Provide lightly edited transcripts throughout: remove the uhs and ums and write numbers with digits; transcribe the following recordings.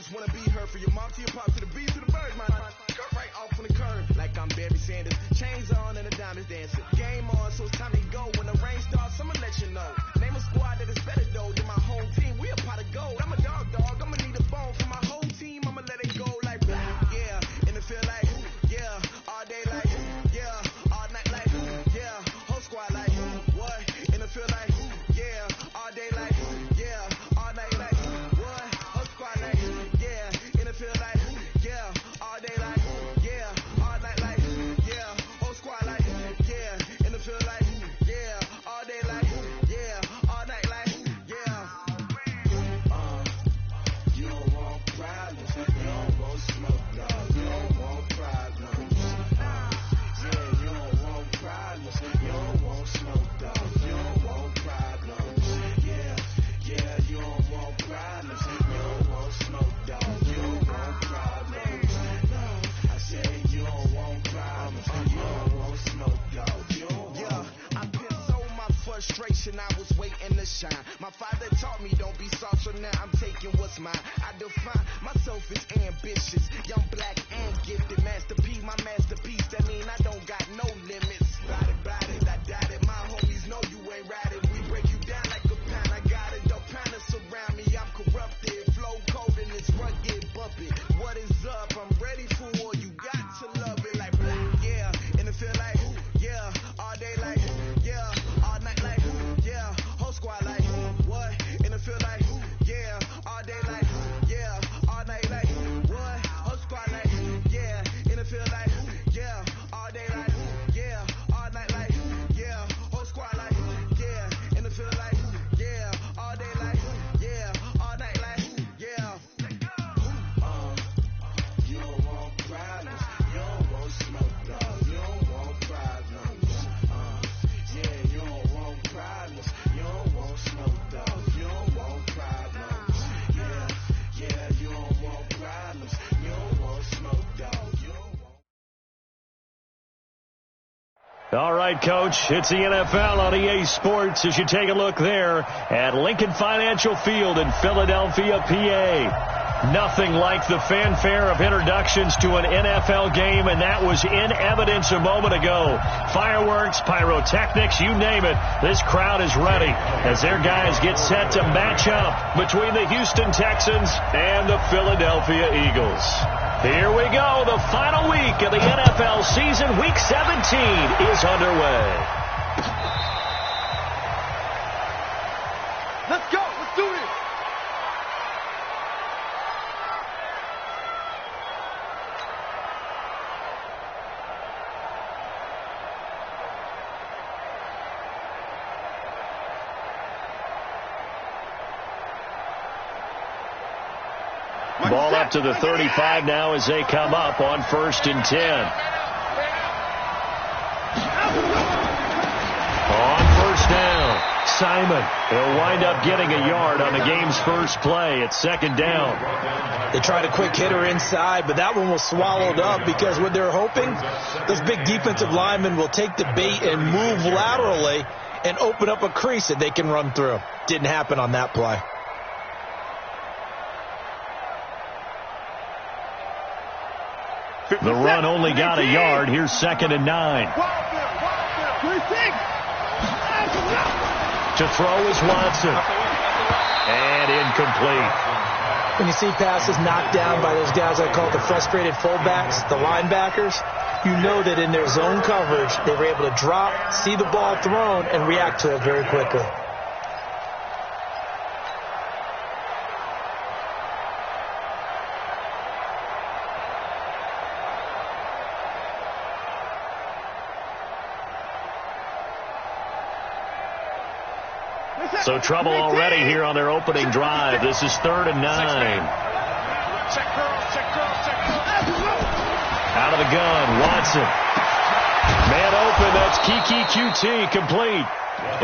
just wanna be her. For your mom to your pop to the beat to the bird, my cut right off on the curb. Like I'm Barry Sanders. Chains on and the diamonds dancing. Game on, so it's time to go. When the rain starts, I'ma let you know. Name a squad that is better though than my home team. We a pot of gold. I'm a dog. I'ma need a bone for my whole team. I'ma let it go like yeah. And it feel like yeah. All day like yeah. All night like yeah. Whole squad like what? And it feel like yeah. All day like yeah. All night like what? Whole squad like yeah. And it feel like yeah. All day like yeah. All night like yeah. Whole squad like yeah. And it feel like yeah. All day like yeah. All night like yeah. You don't want problems. You don't want smoke, dog. You don't want problems. Yeah, you don't want problems. You don't want smoke, dog. You don't want problems. Yeah, you don't want problems. You don't want smoke, dog. You don't want problems. I said you don't want problems. You don't want smoke, dog. You don't want. I pissed so my frustration. I was waiting to shine. My father taught me don't be soft, so now I'm taking what's mine. I define myself as ambitious, young, black, and gifted. Master P, my masterpiece. That mean I don't got no limits. Bout it, I doubt it. My homies know you ain't ride it. We break you down like a pound. I got it. Don't pound us around me. I'm corrupted. Flow cold and it's rugged, bump it. What is up? I'm ready for war. You got to love it like black, yeah. And it feel like yeah. All day like yeah. All night like yeah. Whole squad like what? And it feel like yeah. All day like yeah. All night like what? Whole squad like yeah. And it feel like yeah. All day like yeah. All night like yeah. Whole squad like yeah. And it feel like yeah. All day like yeah. All night like yeah. You don't want problems. You don't want smoke, dog. You don't want problems. Yeah, you don't want problems. You don't want smoke, dog. You don't want problems. Yeah, you don't want problems. You don't want smoke, dog. You don't want. All right, Coach, it's the NFL on EA Sports as you take a look there at Lincoln Financial Field in Philadelphia, PA. Nothing like the fanfare of introductions to an NFL game, and that was in evidence a moment ago. Fireworks, pyrotechnics, you name it. This crowd is ready as their guys get set to match up between the Houston Texans and the Philadelphia Eagles. Here we go. The final week of the NFL season. Week 17 is underway. Let's go. Let's do it. Ball up to the 35 now as they come up on 1st and 10. On 1st down, Simon. He'll wind up getting a yard on the game's first play. It's 2nd down. They tried a quick hitter inside, but that one was swallowed up because what they're hoping, those big defensive linemen will take the bait and move laterally and open up a crease that they can run through. Didn't happen on that play. The run only got a yard. Here's 2nd and 9. To throw is Watson. And incomplete. When you see passes knocked down by those guys I call the frustrated fullbacks, the linebackers, you know that in their zone coverage, they were able to drop, see the ball thrown, and react to it very quickly. So trouble already here on their opening drive. This is 3rd and 9. Out of the gun, Watson. Man open, that's Kiki QT, complete.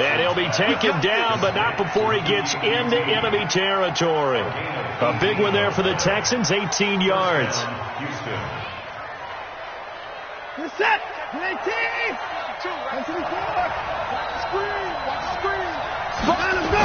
And he'll be taken down, but not before he gets into enemy territory. A big one there for the Texans, 18 yards. You're set. 18. 2. Screen. Screen. Let's go.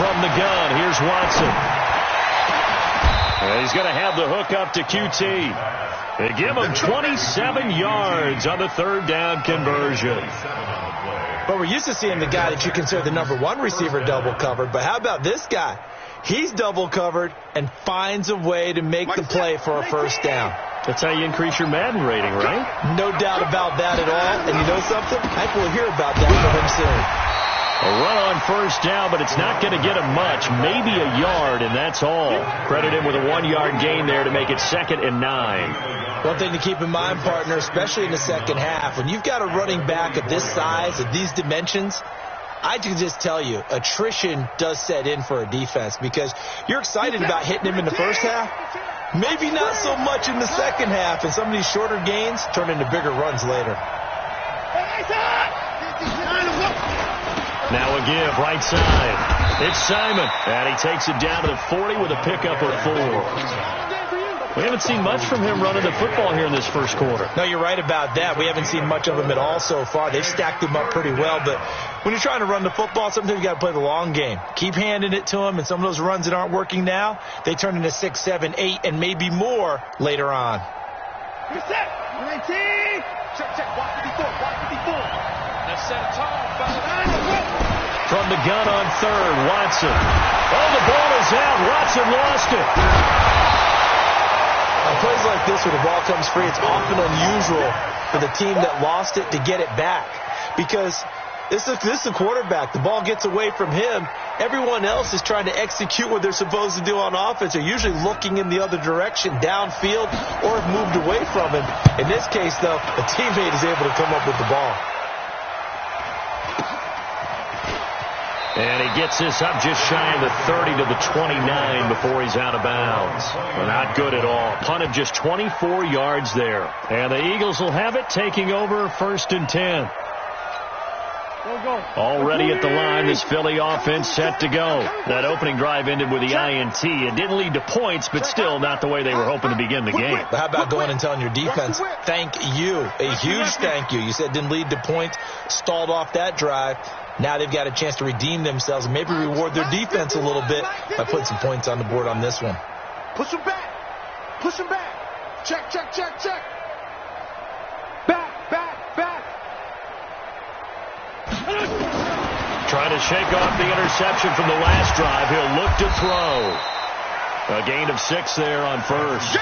from the gun. Here's Watson. And he's going to have the hook up to QT. They give him 27 yards on the third down conversion. But we're used to seeing the guy that you consider the number one receiver double covered. But how about this guy? He's double covered and finds a way to make the play for a first down. That's how you increase your Madden rating, right? No doubt about that at all. And you know something? I think we'll hear about that from him soon. A run on first down, but it's not going to get him much. Maybe a yard, and that's all. Credit him with a 1-yard gain there to make it 2nd and 9. One thing to keep in mind, partner, especially in the second half, when you've got a running back of this size, of these dimensions, I can just tell you, attrition does set in for a defense because you're excited about hitting him in the first half. Maybe not so much in the second half, and some of these shorter gains turn into bigger runs later. Now a give, right side. It's Simon, and he takes it down to the 40 with a pickup of 4. We haven't seen much from him running the football here in this first quarter. No, you're right about that. We haven't seen much of him at all so far. They've stacked him up pretty well, but when you're trying to run the football, sometimes you got to play the long game. Keep handing it to him, and some of those runs that aren't working now, they turn into 6, 7, 8, and maybe more later on. You're set. 19. Check, check. Watch 54. Watch 54. Let's set a tone, fellas. From the gun on third, Watson. Oh, the ball is out. Watson lost it. On plays like this where the ball comes free, it's often unusual for the team that lost it to get it back because this is the quarterback. The ball gets away from him. Everyone else is trying to execute what they're supposed to do on offense. They're usually looking in the other direction, downfield, or have moved away from him. In this case, though, a teammate is able to come up with the ball. And he gets this up just shy of the 30 to the 29 before he's out of bounds. Well, not good at all. Punt of just 24 yards there. And the Eagles will have it, taking over 1st and 10. Already at the line, this Philly offense set to go. That opening drive ended with the INT. It didn't lead to points, but still not the way they were hoping to begin the game. But how about going and telling your defense, thank you, a huge thank you. You said it didn't lead to points, stalled off that drive. Now they've got a chance to redeem themselves and maybe reward their defense a little bit by putting some points on the board on this one. Push him back. Push him back. Check, check, check, check. Back, back, back. Trying to shake off the interception from the last drive. He'll look to throw. A gain of 6 there on first.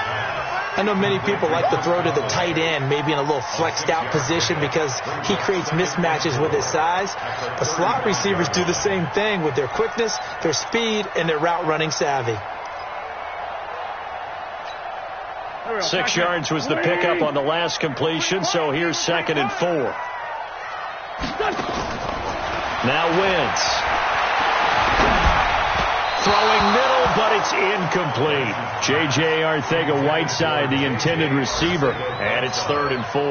I know many people like to throw to the tight end, maybe in a little flexed out position because he creates mismatches with his size. But slot receivers do the same thing with their quickness, their speed, and their route running savvy. 6 yards was the pickup on the last completion, so here's 2nd and 4. Now Wentz. Throwing middle, but it's incomplete. J.J. Arcega-Whiteside, the intended receiver, and it's 3rd and 4.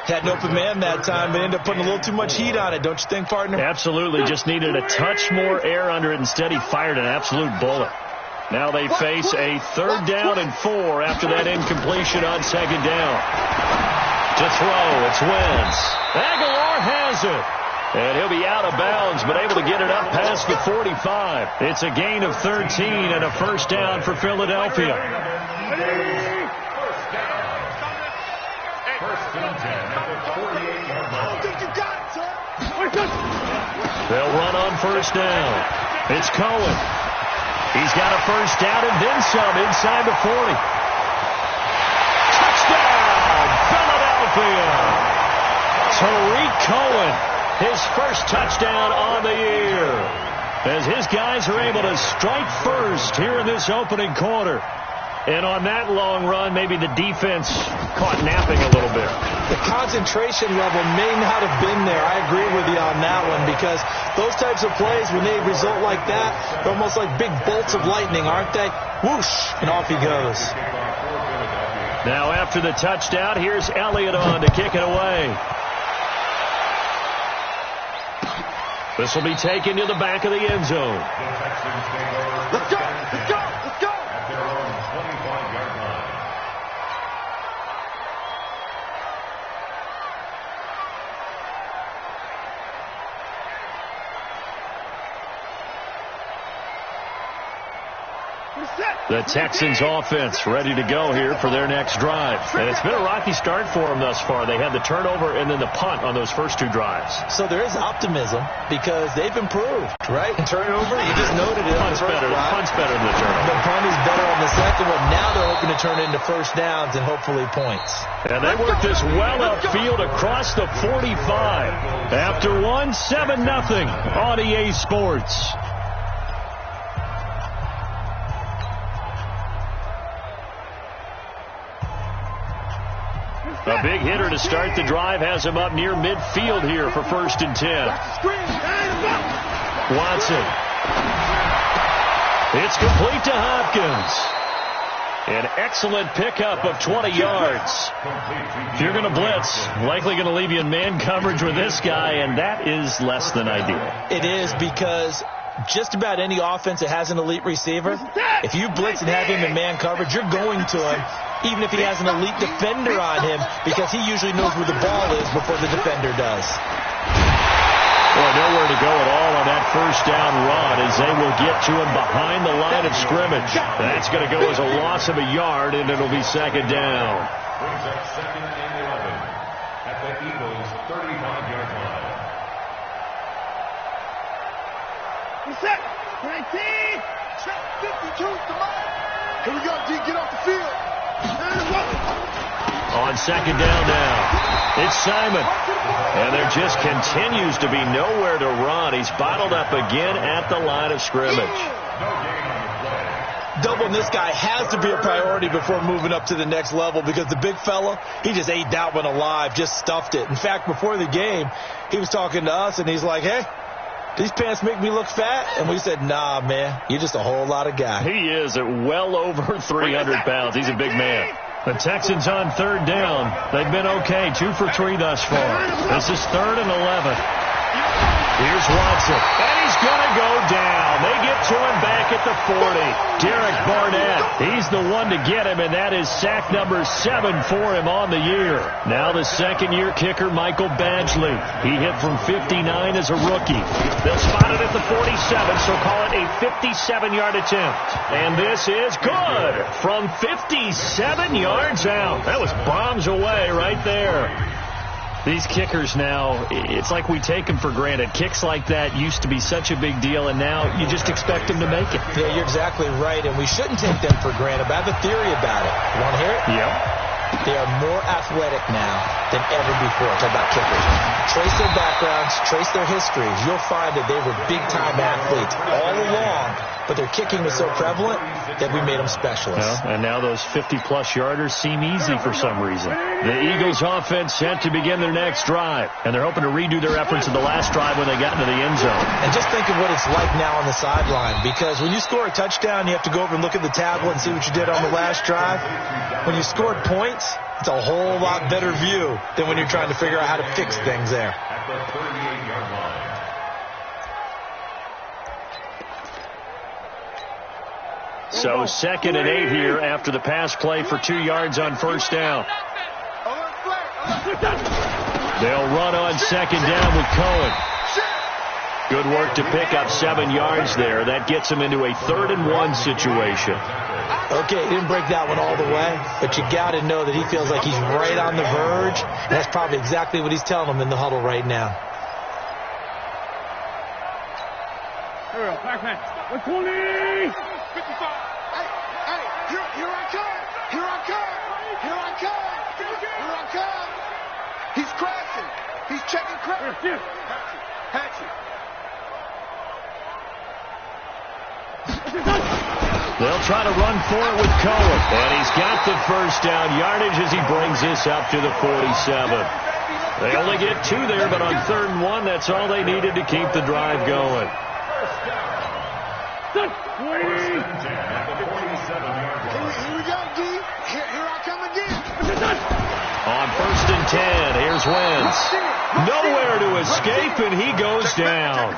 Had an open man that time, but ended up putting a little too much heat on it, don't you think, partner? Absolutely. Just needed a touch more air under it. Instead, he fired an absolute bullet. Now they face a 3rd down and 4 after that incompletion on 2nd down. To throw, it's Wentz. Aguilar has it. And he'll be out of bounds, but able to get it up past the 45. It's a gain of 13 and a 1st down for Philadelphia. They'll run on 1st down. It's Cohen. He's got a 1st down and then some inside the 40. Touchdown, Philadelphia. Tariq Cohen. His first touchdown on the year as his guys are able to strike first here in this opening quarter. And on that long run, maybe the defense caught napping a little bit. The concentration level may not have been there. I agree with you on that one because those types of plays, when they result like that, they're almost like big bolts of lightning, aren't they? Whoosh, and off he goes. Now after the touchdown, here's Elliott on to kick it away. This will be taken to the back of the end zone. Let's go! Let's go! Let's go! At their own 25-yard line. The Texans offense ready to go here for their next drive. And it's been a rocky start for them thus far. They had the turnover and then the punt on those first two drives. So there is optimism because they've improved, right? Turnover, you just noted it. Punt's better than the turnover. The punt is better on the second one. Now they're hoping to turn it into first downs and hopefully points. And they work this well upfield across the 45. After one, 7-0 on EA Sports. A big hitter to start the drive has him up near midfield here for 1st and 10. Watson. It's complete to Hopkins. An excellent pickup of 20 yards. If you're going to blitz, likely going to leave you in man coverage with this guy, and that is less than ideal. It is because just about any offense that has an elite receiver, if you blitz and have him in man coverage, you're going to him, even if he has an elite defender on him, because he usually knows where the ball is before the defender does. Boy, nowhere to go at all on that first down run as they will get to him behind the line of scrimmage. That's going to go as a loss of a yard, and it'll be 2nd down. Brings up 2nd and 11 at the Eagles' 35-yard line. Set. 19. Set. 52. Here we go, D. Get off the field. On 2nd down now, it's Simon. And there just continues to be nowhere to run. He's bottled up again at the line of scrimmage. Doubling this guy has to be a priority before moving up to the next level because the big fella, he just ate that one alive, just stuffed it. In fact, before the game, he was talking to us, and he's like, hey, these pants make me look fat? And we said, nah, man, you're just a whole lot of guy. He is at well over 300 pounds. He's a big man. The Texans on 3rd down. They've been okay, 2 for 3 thus far. This is 3rd and 11. Here's Watson, and he's going to go down. They get to him back at the 40. Derek Barnett, he's the one to get him, and that is sack number 7 for him on the year. Now the second-year kicker, Michael Badgley. He hit from 59 as a rookie. They'll spot it at the 47, so call it a 57-yard attempt. And this is good from 57 yards out. That was bombs away right there. These kickers now, it's like we take them for granted. Kicks like that used to be such a big deal, and now you just expect them to make it. Yeah, you're exactly right, and we shouldn't take them for granted. But I have a theory about it. You want to hear it? Yeah. They are more athletic now than ever before. Talk about kickers. Trace their backgrounds, trace their histories. You'll find that they were big-time athletes all along, but their kicking was so prevalent that we made them specialists. Well, and now those 50-plus yarders seem easy for some reason. The Eagles offense set to begin their next drive, and they're hoping to redo their efforts in the last drive when they got into the end zone. And just think of what it's like now on the sideline, because when you score a touchdown, you have to go over and look at the tablet and see what you did on the last drive. When you scored points, it's a whole lot better view than when you're trying to figure out how to fix things there. At the 38-yard line. So 2nd and 8 here after the pass play for 2 yards on 1st down. They'll run on 2nd down with Cohen. Good work to pick up 7 yards there. That gets him into a 3rd and 1 situation. Okay, he didn't break that one all the way, but you got to know that he feels like he's right on the verge. And that's probably exactly what he's telling them in the huddle right now. Here we go. Back man. 120. 55. Hey, here I come. Here I come. Here I come. Here I come. He's crashing. He's checking crash. Hatchet. They'll try to run for it with Cohen. And he's got the first down yardage as he brings this up to the 47. They only get 2 there, but on 3rd and 1, that's all they needed to keep the drive going. Here we go, D. Here I come again. On 1st and 10, here's Wentz. Nowhere to escape, and he goes down.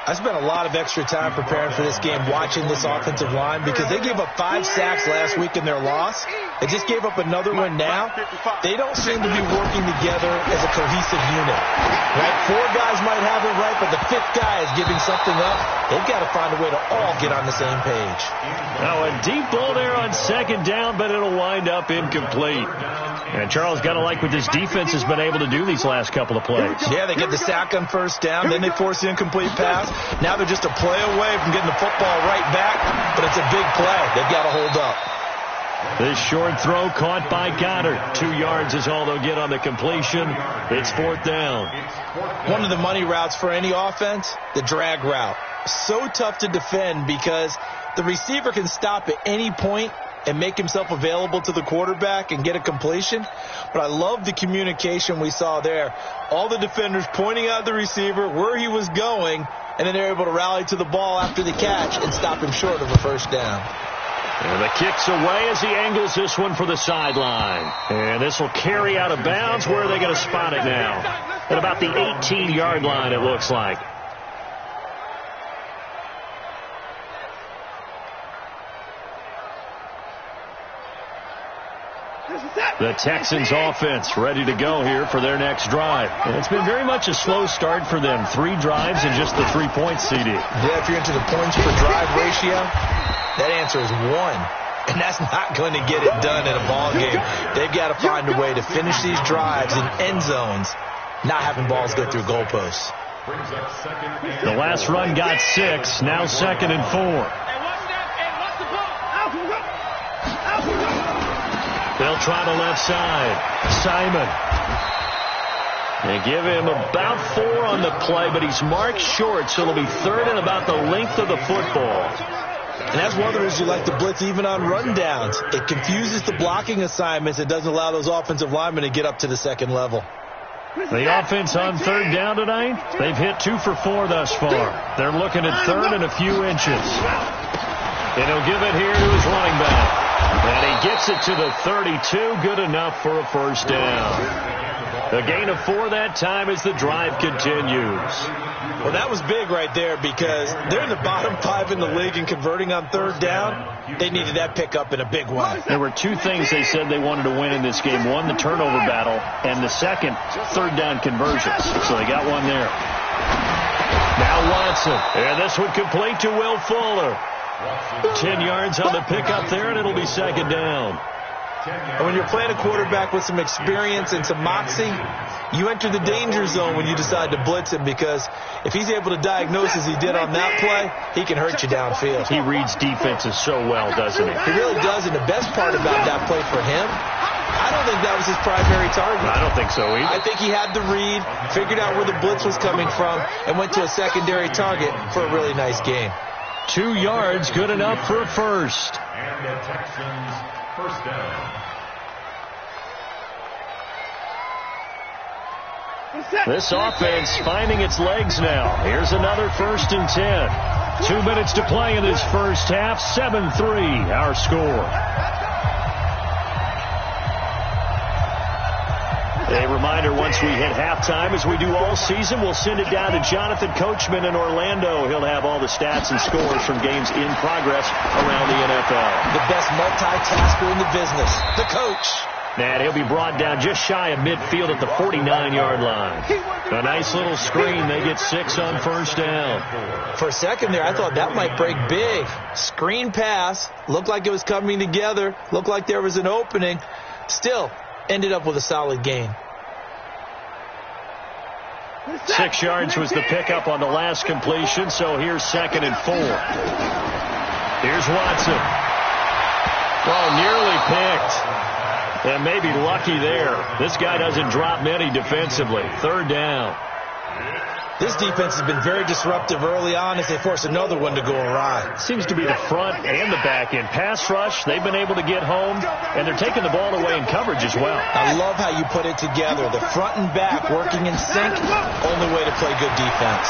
I spent a lot of extra time preparing for this game, watching this offensive line, because they gave up 5 sacks last week in their loss. They just gave up another one now. They don't seem to be working together as a cohesive unit. Right? 4 guys might have it right, but the 5th guy is giving something up. They've got to find a way to all get on the same page. Now a deep ball there on second down, but it'll wind up incomplete. And Charles, got to like what this defense has been able to do these last couple of plays. Yeah, they get the sack on first down, then they force the incomplete pass. Now they're just a play away from getting the football right back, but it's a big play. They've got to hold up. This short throw caught by Goddard. 2 yards is all they'll get on the completion. It's 4th down. One of the money routes for any offense, the drag route. So tough to defend because the receiver can stop at any point and make himself available to the quarterback and get a completion. But I love the communication we saw there. All the defenders pointing out the receiver, where he was going, and then they're able to rally to the ball after the catch and stop him short of a first down. And the kick's away as he angles this one for the sideline. And this will carry out of bounds. Where are they going to spot it now? At about the 18-yard line, it looks like. The Texans offense ready to go here for their next drive. And it's been very much a slow start for them. 3 drives and just the 3-point CD. Yeah, if you're into the points per drive ratio, that answer is 1. And that's not going to get it done in a ball game. They've got to find a way to finish these drives in end zones, not having balls go through goalposts. The last run got 6. Now 2nd and 4. They'll try the left side. Simon. They give him about 4 on the play, but he's marked short, so it'll be 3rd and about the length of the football. And that's one of the reasons you like to blitz even on rundowns. It confuses the blocking assignments. It doesn't allow those offensive linemen to get up to the second level. The offense on 3rd down tonight, they've hit 2 for 4 thus far. They're looking at 3rd and a few inches. And he'll give it here to his running back. And he gets it to the 32. Good enough for a first down. A gain of 4 that time as the drive continues. Well, that was big right there because they're in the bottom 5 in the league in converting on 3rd down. They needed that pickup in a big way. There were 2 things they said they wanted to win in this game. One, the turnover battle, and the second, 3rd down conversions. So they got one there. Now Watson. And this one complete to Will Fuller. 10 yards on the pickup there, and it'll be 2nd down. And when you're playing a quarterback with some experience and some moxie, you enter the danger zone when you decide to blitz him, because if he's able to diagnose as he did on that play, he can hurt you downfield. He reads defenses so well, doesn't he? He really does, and the best part about that play for him, I don't think that was his primary target. I don't think so either. I think he had the read, figured out where the blitz was coming from, and went to a secondary target for a really nice game. 2 yards, good enough for a first. And the Texans first down. This offense finding its legs now. Here's another 1st and 10. 2 minutes to play in this first half. 7-3 our score. A reminder, once we hit halftime, as we do all season, we'll send it down to Jonathan Coachman in Orlando. He'll have all the stats and scores from games in progress around the NFL. The best multitasker in the business, the coach. And he'll be brought down just shy of midfield at the 49-yard line. A nice little screen. They get 6 on 1st down. For a second there, I thought that might break big. Screen pass. Looked like it was coming together. Looked like there was an opening. Still, ended up with a solid gain. 6 yards was the pickup on the last completion, so here's 2nd and 4. Here's Watson. Oh, nearly picked. And maybe lucky there. This guy doesn't drop many defensively. 3rd down. This defense has been very disruptive early on as they force another one to go awry. Seems to be the front and the back end. Pass rush, they've been able to get home, and they're taking the ball away in coverage as well. I love how you put it together. The front and back working in sync, only way to play good defense.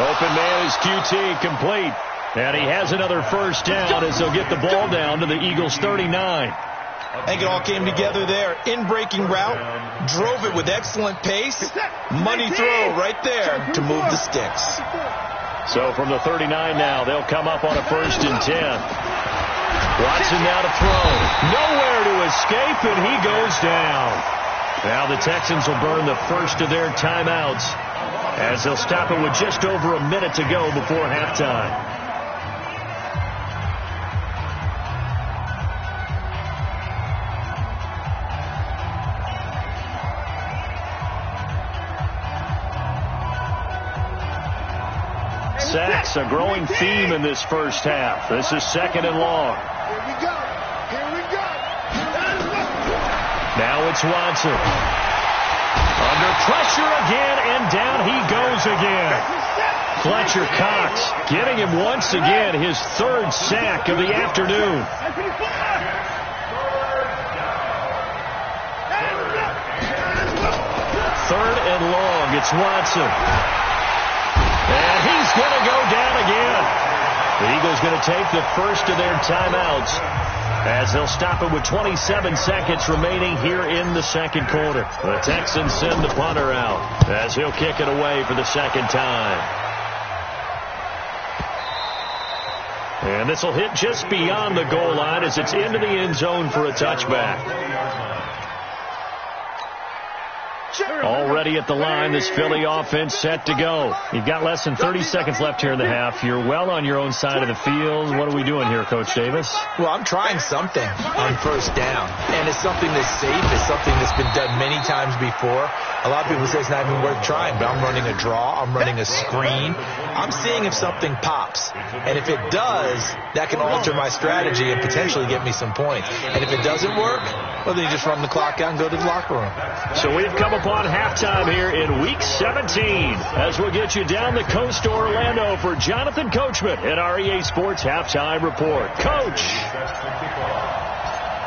Open man is QT, complete. And he has another first down as they'll get the ball down to the Eagles' 39. I think it all came together there. In-breaking route, drove it with excellent pace. Money throw right there to move the sticks. So from the 39 now, they'll come up on a 1st and 10. Watson now to throw. Nowhere to escape, and he goes down. Now the Texans will burn the first of their timeouts as they'll stop it with just over a minute to go before halftime. Sacks, a growing theme in this first half. This is second and long. Here we go. Here we go. Now it's Watson. Under pressure again, and down he goes again. Fletcher Cox getting him once again, his third sack of the afternoon. Third and long, it's Watson. And he's going to go down again. The Eagles going to take the first of their timeouts as they'll stop it with 27 seconds remaining here in the second quarter. The Texans send the punter out as he'll kick it away for the second time. And this will hit just beyond the goal line as it's into the end zone for a touchback. Already at the line, this Philly offense set to go. You've got less than 30 seconds left here in the half. You're well on your own side of the field. What are we doing here, Coach Davis? Well, I'm trying something on first down, and it's something that's safe. It's something that's been done many times before. A lot of people say it's not even worth trying, but I'm running a draw. I'm running a screen. I'm seeing if something pops, and if it does, that can alter my strategy and potentially get me some points. And if it doesn't work, well, then you just run the clock out and go to the locker room. So we've come upon halftime here in Week 17 as we'll get you down the coast to Orlando for Jonathan Coachman at our EA Sports Halftime Report. Coach,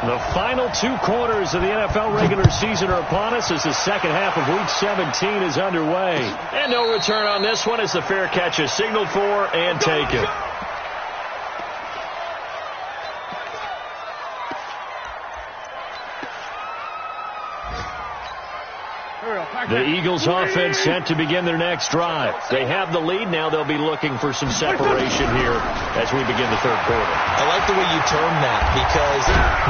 the final two quarters of the NFL regular season are upon us as the second half of Week 17 is underway. And no return on this one as the fair catch is signaled for and taken. The Eagles offense set to begin their next drive. They have the lead. Now they'll be looking for some separation here as we begin the third quarter. I like the way you term that because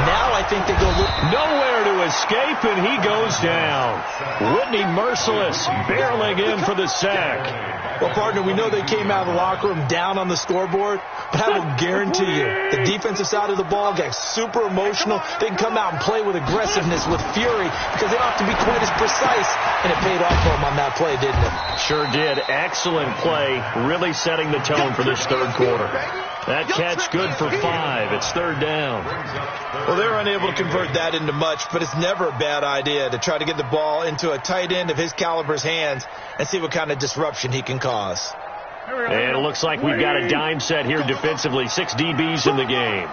now I think they go nowhere to escape, and he goes down. Whitney Merciless barreling in for the sack. Well, partner, we know they came out of the locker room down on the scoreboard, but I will guarantee you the defensive side of the ball got super emotional. They can come out and play with aggressiveness, with fury, because they don't have to be quite as precise. And it paid off for him on that play, didn't it? Sure did. Excellent play, really setting the tone for this third quarter. That catch good for 5. It's third down. Well, they're unable to convert that into much, but it's never a bad idea to try to get the ball into a tight end of his caliber's hands and see what kind of disruption he can cause. And it looks like we've got a dime set here defensively. 6 DBs in the game.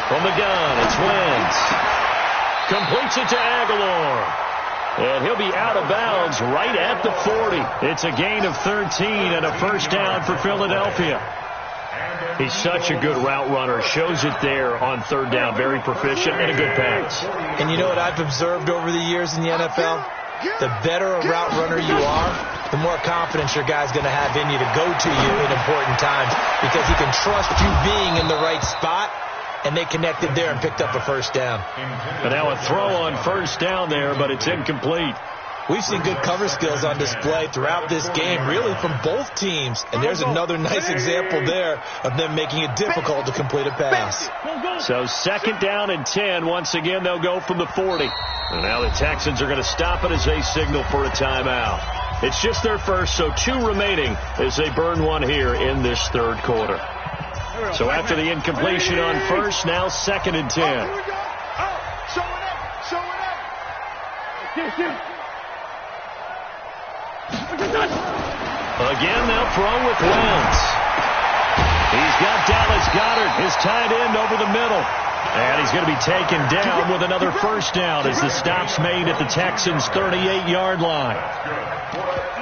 From the gun, it's Wentz. Completes it to Aguilar. And he'll be out of bounds right at the 40. It's a gain of 13 and a first down for Philadelphia. He's such a good route runner. Shows it there on third down. Very proficient and a good pass. And you know what I've observed over the years in the NFL? The better a route runner you are, the more confidence your guy's going to have in you to go to you in important times because he can trust you being in the right spot. And they connected there and picked up a first down. But now a throw on first down there, but it's incomplete. We've seen good cover skills on display throughout this game, really from both teams. And there's another nice example there of them making it difficult to complete a pass. So second down and 10. Once again, they'll go from the 40. And now the Texans are going to stop it as they signal for a timeout. It's just their first, so 2 remaining as they burn one here in this third quarter. So after the incompletion on first, now second and 10. Show it up. Again, they'll throw with Wentz. He's got Dallas Goedert, his tight end, over the middle. And he's going to be taken down with another first down as the stop's made at the Texans' 38-yard line.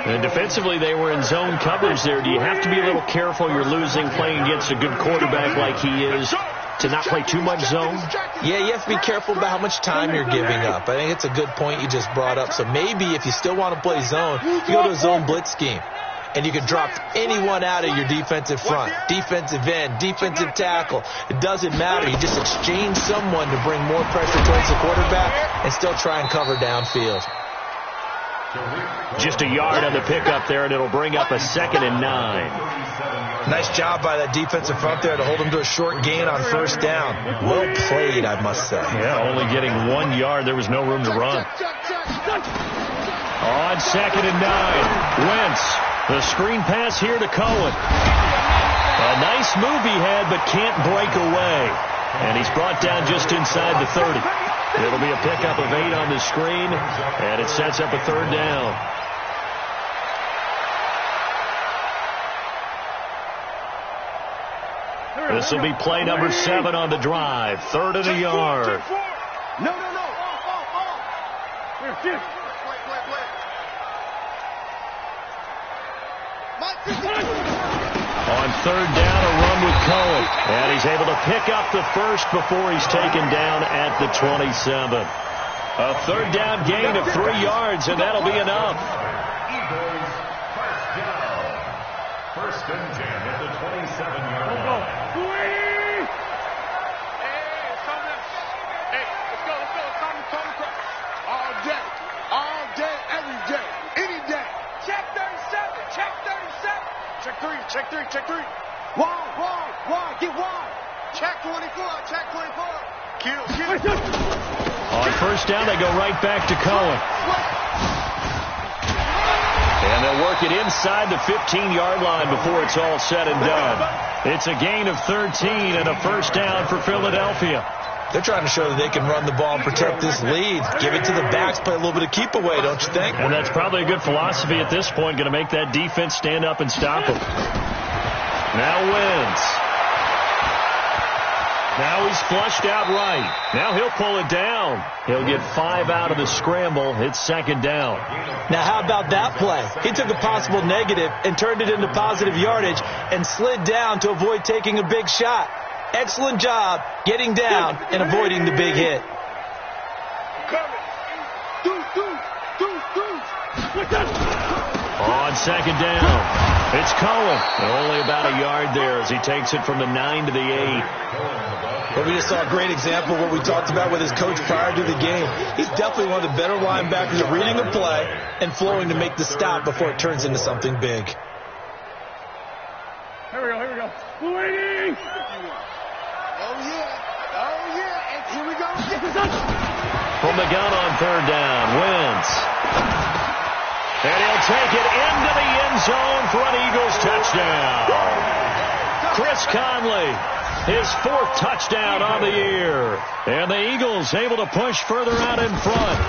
And defensively, they were in zone coverage there. Do you have to be a little careful? You're losing playing against a good quarterback like he is to not play too much zone? Yeah, you have to be careful about how much time you're giving up. I think it's a good point you just brought up. So maybe if you still want to play zone, you go to a zone blitz scheme. and you can drop anyone out of your defensive front. Defensive end, defensive tackle. It doesn't matter. You just exchange someone to bring more pressure towards the quarterback and still try and cover downfield. Just a yard on the pickup there, and it'll bring up a 2nd and 9. Nice job by that defensive front there to hold them to a short gain on first down. Well played, I must say. Yeah, only getting 1 yard. There was no room to run. On 2nd and 9, Wentz. The screen pass here to Cohen. A nice move he had, but can't break away. And he's brought down just inside the 30. It'll be a pickup of 8 on the screen, and it sets up a 3rd down. This will be play number 7 on the drive. 3rd and a yard. No. On 3rd down, a run with Cohen. And he's able to pick up the first before he's taken down at the 27. A 3rd down gain of 3 yards, and that'll be enough. Eagles, first down. 1st and 10 at the 27-yard line. Hey, let's go. It's time to press. All day, every day, any day. Check 37, check 37. Check 3. Wide, get wide. Check 24. Kill. On 1st down, they go right back to Cohen. And they'll work it inside the 15-yard line before it's all said and done. It's a gain of 13 and a 1st down for Philadelphia. They're trying to show that they can run the ball and protect this lead. Give it to the backs, play a little bit of keep away, don't you think? And that's probably a good philosophy at this point, going to make that defense stand up and stop them. Now Wentz. Now he's flushed out right. Now he'll pull it down. He'll get 5 out of the scramble. It's 2nd down. Now how about that play? He took a possible negative and turned it into positive yardage and slid down to avoid taking a big shot. Excellent job getting down and avoiding the big hit. On 2nd down, it's Cohen. Only about a yard there as he takes it from the 9 to the 8. But we just saw a great example of what we talked about with his coach prior to the game. He's definitely one of the better linebackers at reading a play and flowing to make the stop before it turns into something big. Here we go. Waiting. Oh, yeah. And here we go. From the gun on 3rd down, Wentz. And he'll take it into the end zone for an Eagles touchdown. Chris Conley, his 4th touchdown on the year. And the Eagles able to push further out in front.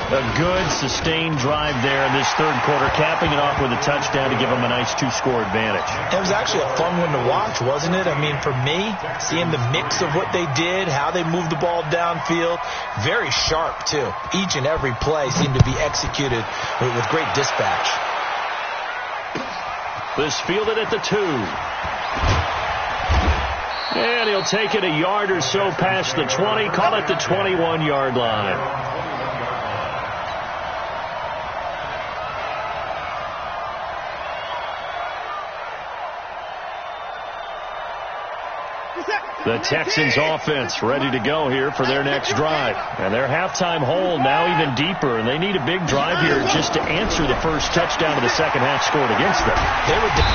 A good, sustained drive there in this 3rd quarter, capping it off with a touchdown to give them a nice 2-score advantage. It was actually a fun one to watch, wasn't it? I mean, for me, seeing the mix of what they did, how they moved the ball downfield, very sharp, too. Each and every play seemed to be executed with great dispatch. This fielded at the 2. And he'll take it a yard or so past the 20, call it the 21-yard line. The Texans offense ready to go here for their next drive. And their halftime hole now even deeper, and they need a big drive here just to answer the first touchdown of the second half scored against them.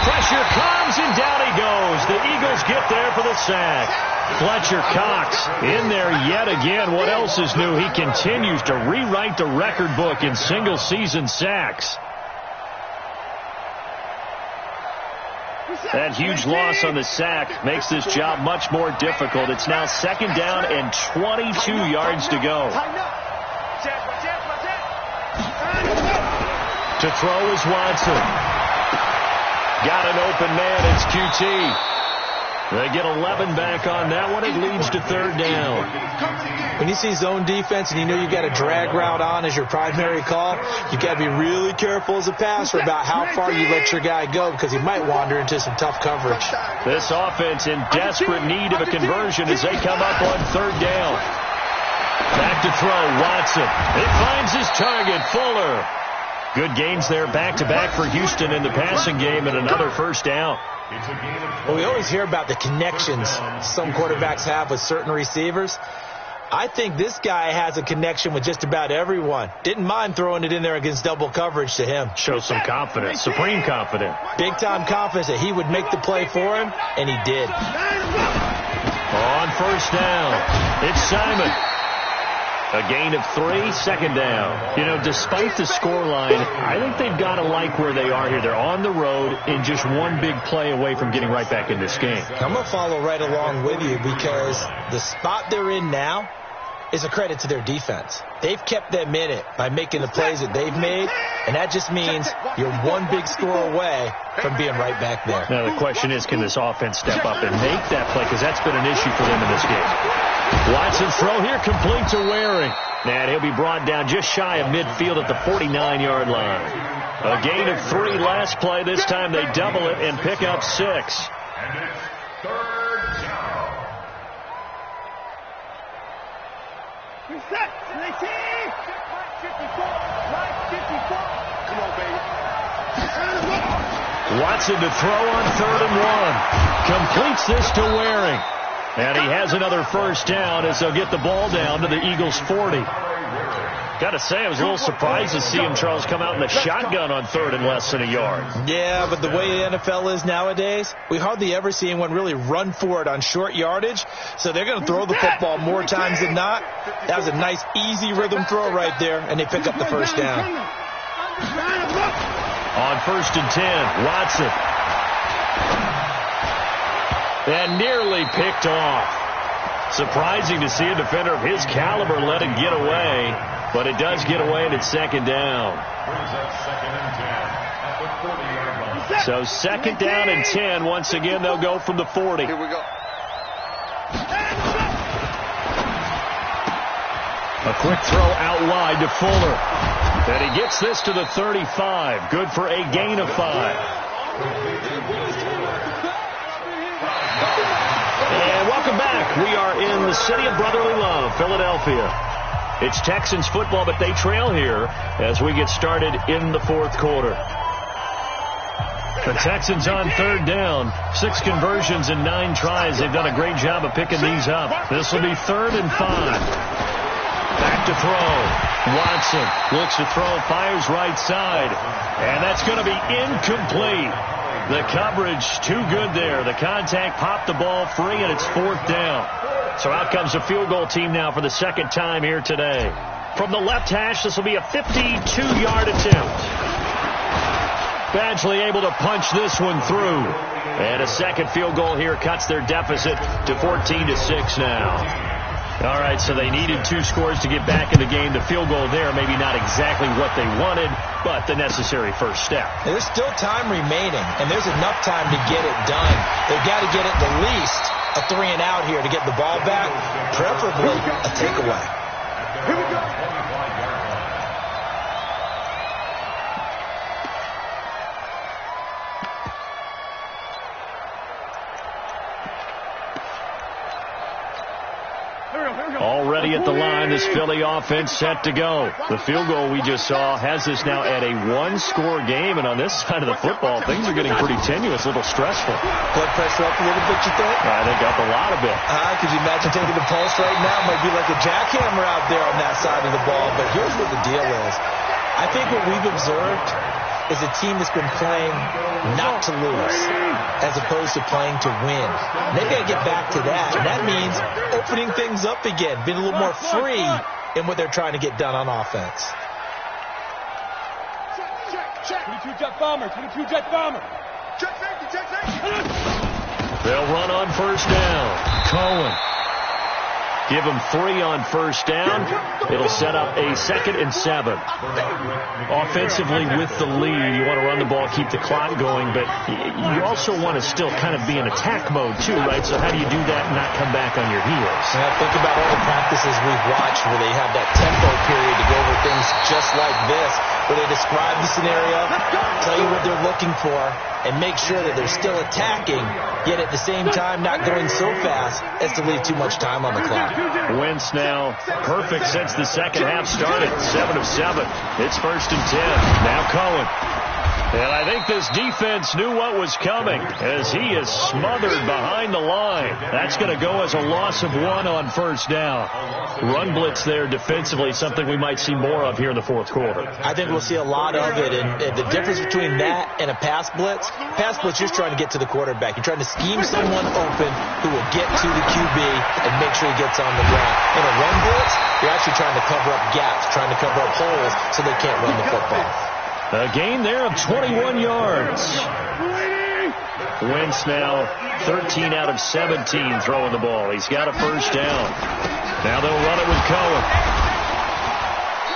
Pressure comes, and down he goes. The Eagles get there for the sack. Fletcher Cox in there yet again. What else is new? He continues to rewrite the record book in single-season sacks. That huge loss on the sack makes this job much more difficult. It's now 2nd down and 22 yards to go. To throw is Watson. Got an open man. It's QT. They get 11 back on that one. It leads to 3rd down. When you see zone defense and you know you got a drag route on as your primary call, you got to be really careful as a passer about how far you let your guy go because he might wander into some tough coverage. This offense in desperate need of a conversion as they come up on 3rd down. Back to throw, Watson. It finds his target, Fuller. Good gains there back-to-back for Houston in the passing game and another first down. Well, we always hear about the connections some quarterbacks have with certain receivers. I think this guy has a connection with just about everyone. Didn't mind throwing it in there against double coverage to him. Shows some confidence, supreme confidence. Big-time confidence that he would make the play for him, and he did. On first down, it's Simon. A gain of 3, second down. You know, despite the scoreline, I think they've got to like where they are here. They're on the road and just one big play away from getting right back in this game. I'm going to follow right along with you because the spot they're in now is a credit to their defense. They've kept them in it by making the plays that they've made, and that just means you're one big score away from being right back there. Now, the question is, can this offense step up and make that play? Because that's been an issue for them in this game. Watson's throw here complete to Waring. And he'll be brought down just shy of midfield at the 49-yard line. A gain of 3 last play. This time they double it and pick up 6. And it's third down. Reset. 19. 54. Right 54. Come on, baby. Watson to throw on 3rd and 1. Completes this to Waring. And he has another first down as they'll get the ball down to the Eagles' 40. Got to say, I was a little surprised to see him, Charles, come out in the shotgun on 3rd and less than a yard. Yeah, but the way the NFL is nowadays, we hardly ever see anyone really run for it on short yardage. So they're going to throw the football more times than not. That was a nice, easy rhythm throw right there, and they pick up the first down. On 1st and 10, Watson. And nearly picked off. Surprising to see a defender of his caliber let it get away, but it does get away and it's 2nd down. Brings up 2nd and 10 at the 40-yard line. So 2nd down and 10. Once again, they'll go from the 40. Here we go. A quick throw out wide to Fuller. And he gets this to the 35. Good for a gain of 5. And welcome back. We are in the city of brotherly love, Philadelphia. It's Texans football, but they trail here as we get started in the 4th quarter. The Texans on 3rd down. 6 conversions and 9 tries. They've done a great job of picking these up. This will be 3rd and 5. Back to throw. Watson looks to throw, fires right side. And that's going to be incomplete. The coverage too good there. The contact popped the ball free, and it's 4th down. So out comes the field goal team now for the 2nd time here today. From the left hash, this will be a 52-yard attempt. Badgley able to punch this one through. And a 2nd field goal here cuts their deficit to 14-6 now. All right, so they needed 2 scores to get back in the game. The field goal there, maybe not exactly what they wanted, but the necessary first step. There's still time remaining, and there's enough time to get it done. They've got to get at the least a 3 and out here to get the ball back, preferably a takeaway. Here we go. Already at the line, this Philly offense set to go. The field goal we just saw has us now at a 1-score game, and on this side of the football, things are getting pretty tenuous, a little stressful. Blood pressure up a little bit, you think? I think up a lot of it. Could you imagine taking the pulse right now? It might be like a jackhammer out there on that side of the ball, but here's what the deal is. I think what we've observed is a team that's been playing not to lose as opposed to playing to win. And they've got to get back to that. And that means opening things up again, being a little more free in what they're trying to get done on offense. Check. 22 jet bomber. 22 jet bomber. Check safety. Check safety. They'll run on first down. Cohen. Give them 3 on first down. It'll set up a 2nd and 7. Offensively with the lead, you want to run the ball, keep the clock going, but you also want to still kind of be in attack mode too, right? So how do you do that and not come back on your heels? Think about all the practices we've watched where they have that tempo period to go over things just like this. where they describe the scenario, tell you what they're looking for, and make sure that they're still attacking, yet at the same time not going so fast as to leave too much time on the clock. Wentz now perfect since the second half started. 7 of 7. It's 1st and 10. Now Cohen. And I think this defense knew what was coming as he is smothered behind the line. That's going to go as a loss of 1 on 1st down. Run blitz there defensively, something we might see more of here in the 4th quarter. I think we'll see a lot of it, and the difference between that and a pass blitz, you're just trying to get to the quarterback. You're trying to scheme someone open who will get to the QB and make sure he gets on the ground. In a run blitz, you're actually trying to cover up gaps, trying to cover up holes so they can't run the football. A gain there of 21 yards. Wentz now 13 out of 17 throwing the ball. He's got a 1st down. Now they'll run it with Cohen.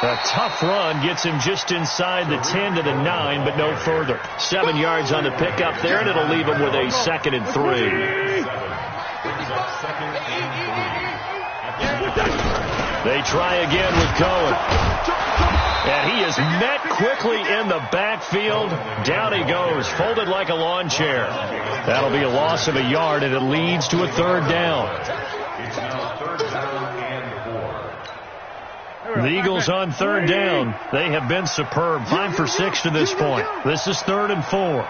A tough run gets him just inside the 10 to the 9, but no further. 7 yards on the pickup there, and it'll leave him with a 2nd and 3. They try again with Cohen. And he is met quickly in the backfield. Down he goes, folded like a lawn chair. That'll be a loss of a yard, and it leads to a 3rd down. The Eagles on 3rd down. They have been superb. 5 for 6 to this point. This is 3rd and 4.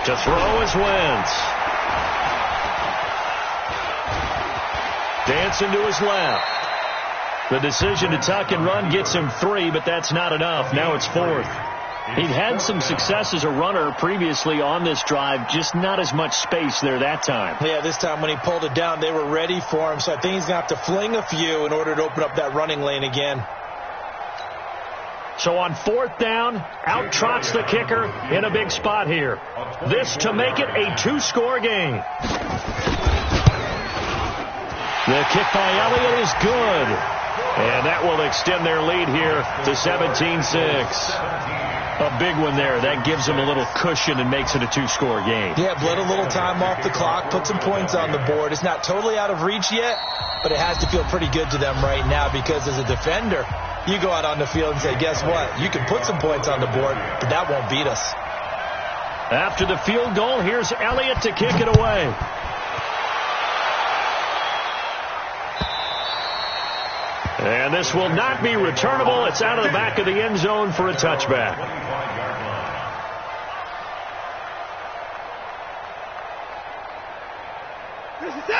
To throw is Wentz. Dancing to his left. The decision to tuck and run gets him 3, but that's not enough. Now it's 4th. He'd had some success as a runner previously on this drive, just not as much space there that time. Yeah, this time when he pulled it down, they were ready for him, so I think he's going to have to fling a few in order to open up that running lane again. So on 4th down, out trots the kicker in a big spot here. This to make it a 2-score game. The kick by Elliott is good. And that will extend their lead here to 17-6. A big one there. That gives them a little cushion and makes it a 2-score game. Yeah, bled a little time off the clock, put some points on the board. It's not totally out of reach yet, but it has to feel pretty good to them right now because as a defender, you go out on the field and say, guess what? You can put some points on the board, but that won't beat us. After the field goal, here's Elliott to kick it away. And this will not be returnable. It's out of the back of the end zone for a touchback.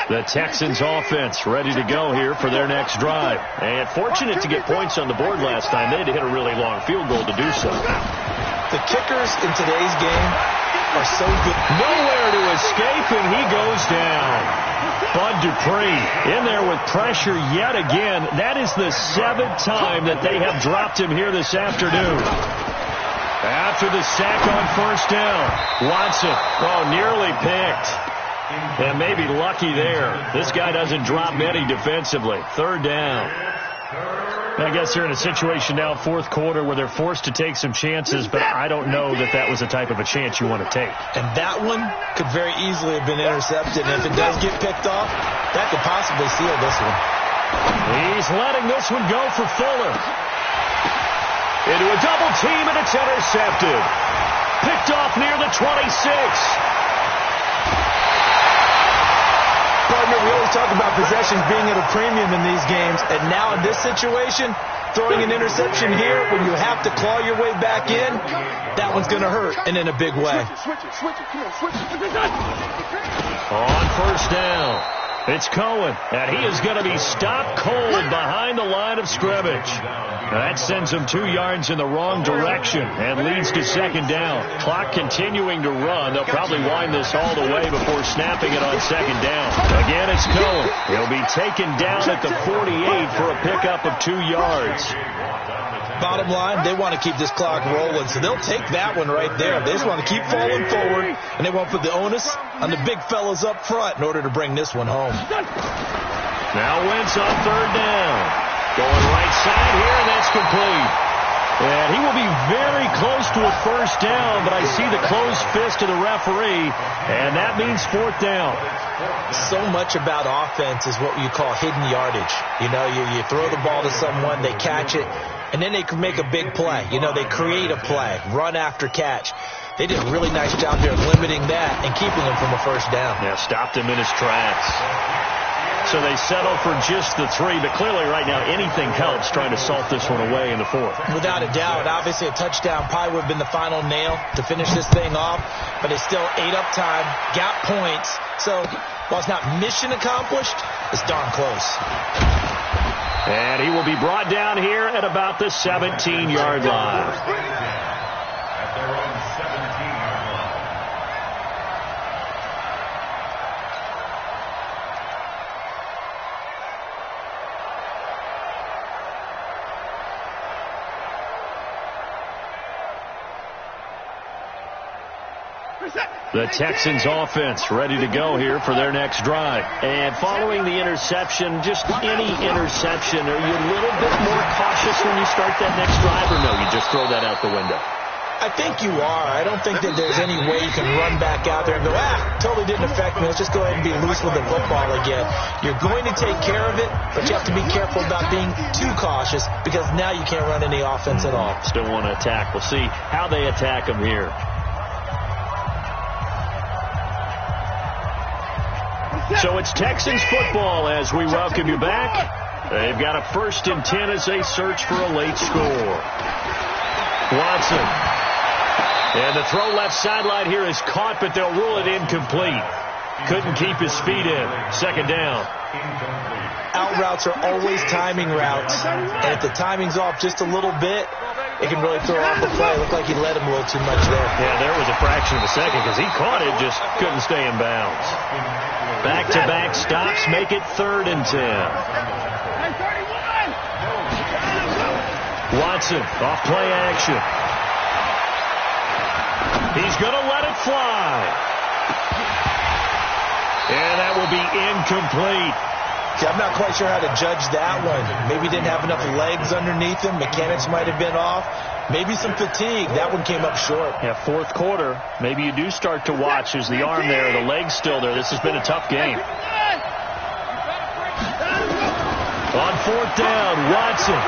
The Texans offense ready to go here for their next drive. And fortunate to get points on the board last time. They had to hit a really long field goal to do so. The kickers in today's game are so good. Nowhere to escape, and he goes down. Bud Dupree in there with pressure yet again. That is the 7th time that they have dropped him here this afternoon. After the sack on 1st down, Watson, nearly picked. And maybe lucky there. This guy doesn't drop many defensively. 3rd down. I guess they're in a situation now, 4th quarter, where they're forced to take some chances, but I don't know that that was the type of a chance you want to take. And that one could very easily have been intercepted, and if it does get picked off, that could possibly seal this one. He's letting this one go for Fuller. Into a double team, and it's intercepted. Picked off near the 26. Partner, we always talk about possessions being at a premium in these games, and now in this situation, throwing an interception here when you have to claw your way back in, that one's going to hurt, and in a big way. On 1st down, it's Cohen, and he is going to be stopped cold behind the line of scrimmage. That sends him 2 yards in the wrong direction and leads to 2nd down. Clock continuing to run. They'll probably wind this all the way before snapping it on 2nd down. Again, it's Cohen. He'll be taken down at the 48 for a pickup of 2 yards. Bottom line, they want to keep this clock rolling, so they'll take that one right there. They just want to keep falling forward, and they won't put the onus on the big fellas up front in order to bring this one home. Now Wentz on 3rd down. Going right side here, and that's complete. And he will be very close to a 1st down, but I see the closed fist of the referee, and that means 4th down. So much about offense is what you call hidden yardage. You know, you throw the ball to someone, they catch it, and then they can make a big play. You know, they create a play, run after catch. They did a really nice job there limiting that and keeping him from a first down. Yeah, stopped him in his tracks. So they settle for just the 3, but clearly right now anything helps trying to salt this one away in the 4th. Without a doubt. Obviously a touchdown probably would have been the final nail to finish this thing off, but they still ate up time, got points. So while it's not mission accomplished, it's darn close. And he will be brought down here at about the 17-yard line. At their own 17-yard line. The Texans offense ready to go here for their next drive. And following the interception, just any interception, are you a little bit more cautious when you start that next drive, or no, you just throw that out the window? I think you are. I don't think that there's any way you can run back out there and go, totally didn't affect me. Let's just go ahead and be loose with the football again. You're going to take care of it, but you have to be careful about being too cautious because now you can't run any offense at all. Still want to attack. We'll see how they attack them here. So it's Texans football as we welcome you back. They've got a 1st and 10 as they search for a late score. Watson. And the throw left sideline here is caught, but they'll rule it incomplete. Couldn't keep his feet in. 2nd down. Out routes are always timing routes. And if the timing's off just a little bit, it can really throw off the play. It looked like he led him a little too much there. Yeah, there was a fraction of a second because he caught it, just couldn't stay in bounds. Back-to-back stops make it 3rd and 10. Watson off play action. He's going to let it fly. And that will be incomplete. See, I'm not quite sure how to judge that one. Maybe he didn't have enough legs underneath him. Mechanics might have been off. Maybe some fatigue. That one came up short. Yeah, 4th quarter. Maybe you do start to watch. There's the arm there, the leg's still there. This has been a tough game. On 4th down, Watson.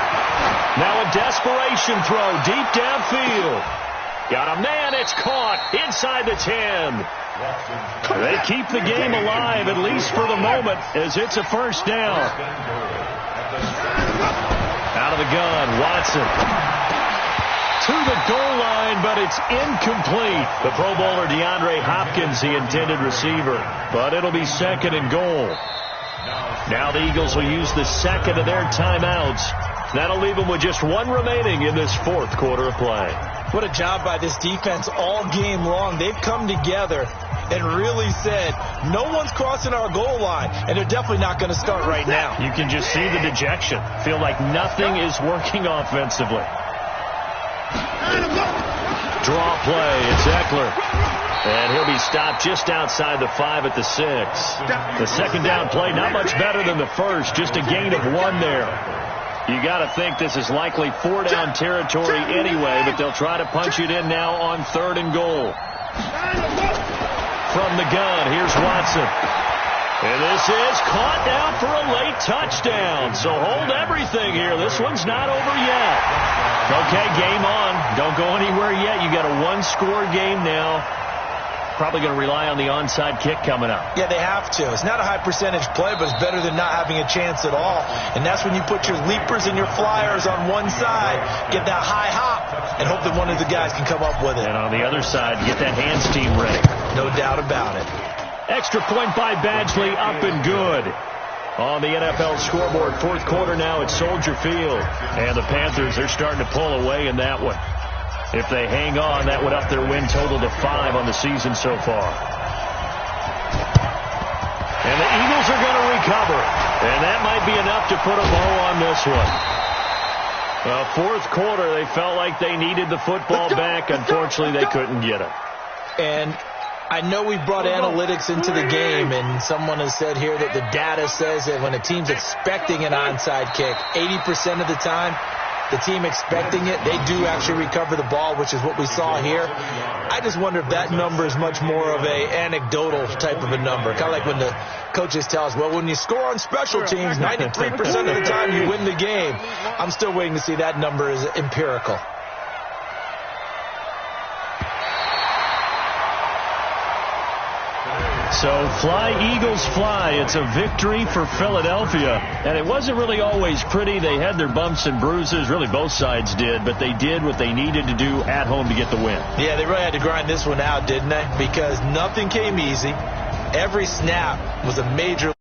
Now a desperation throw deep downfield. Got a man, it's caught inside the 10. They keep the game alive, at least for the moment, as it's a 1st down. Out of the gun, Watson. To the goal line, but it's incomplete. The Pro Bowler DeAndre Hopkins, the intended receiver. But it'll be 2nd and goal. Now the Eagles will use the 2nd of their timeouts. That'll leave them with just 1 remaining in this 4th quarter of play. What a job by this defense all game long. They've come together and really said, no one's crossing our goal line, and they're definitely not going to start right now. You can just see the dejection. Feel like nothing is working offensively. Draw play. It's Eckler. And he'll be stopped just outside the 5 at the 6. The 2nd down play, not much better than the first. Just a gain of 1 there. You got to think this is likely 4-down territory anyway, but they'll try to punch it in now on 3rd and goal. From the gun, here's Watson. And this is caught down for a late touchdown. So hold everything here. This one's not over yet. Okay, game on. Don't go anywhere yet. You got a 1-score game now. Probably going to rely on the onside kick coming up. Yeah, they have to. It's not a high percentage play, but it's better than not having a chance at all. And that's when you put your leapers and your flyers on one side, get that high hop, and hope that one of the guys can come up with it. And on the other side, get that hands team ready. No doubt about it. Extra point by Badgley, up and good. On the NFL scoreboard, 4th quarter now at Soldier Field. And the Panthers, they're starting to pull away in that one. If they hang on, that would up their win total to 5 on the season so far. And the Eagles are going to recover. And that might be enough to put a bow on this one. 4th quarter, they felt like they needed the football back. Unfortunately, they couldn't get it. And I know we've brought analytics into the game, and someone has said here that the data says that when a team's expecting an onside kick, 80% of the time, the team expecting it, they do actually recover the ball, which is what we saw here. I just wonder if that number is much more of a anecdotal type of a number. Kind of like when the coaches tell us, well, when you score on special teams, 93% of the time you win win the game. I'm still waiting to see that number as empirical. So fly, Eagles, fly. It's a victory for Philadelphia. And it wasn't really always pretty. They had their bumps and bruises. Really, both sides did. But they did what they needed to do at home to get the win. Yeah, they really had to grind this one out, didn't they? Because nothing came easy. Every snap was a major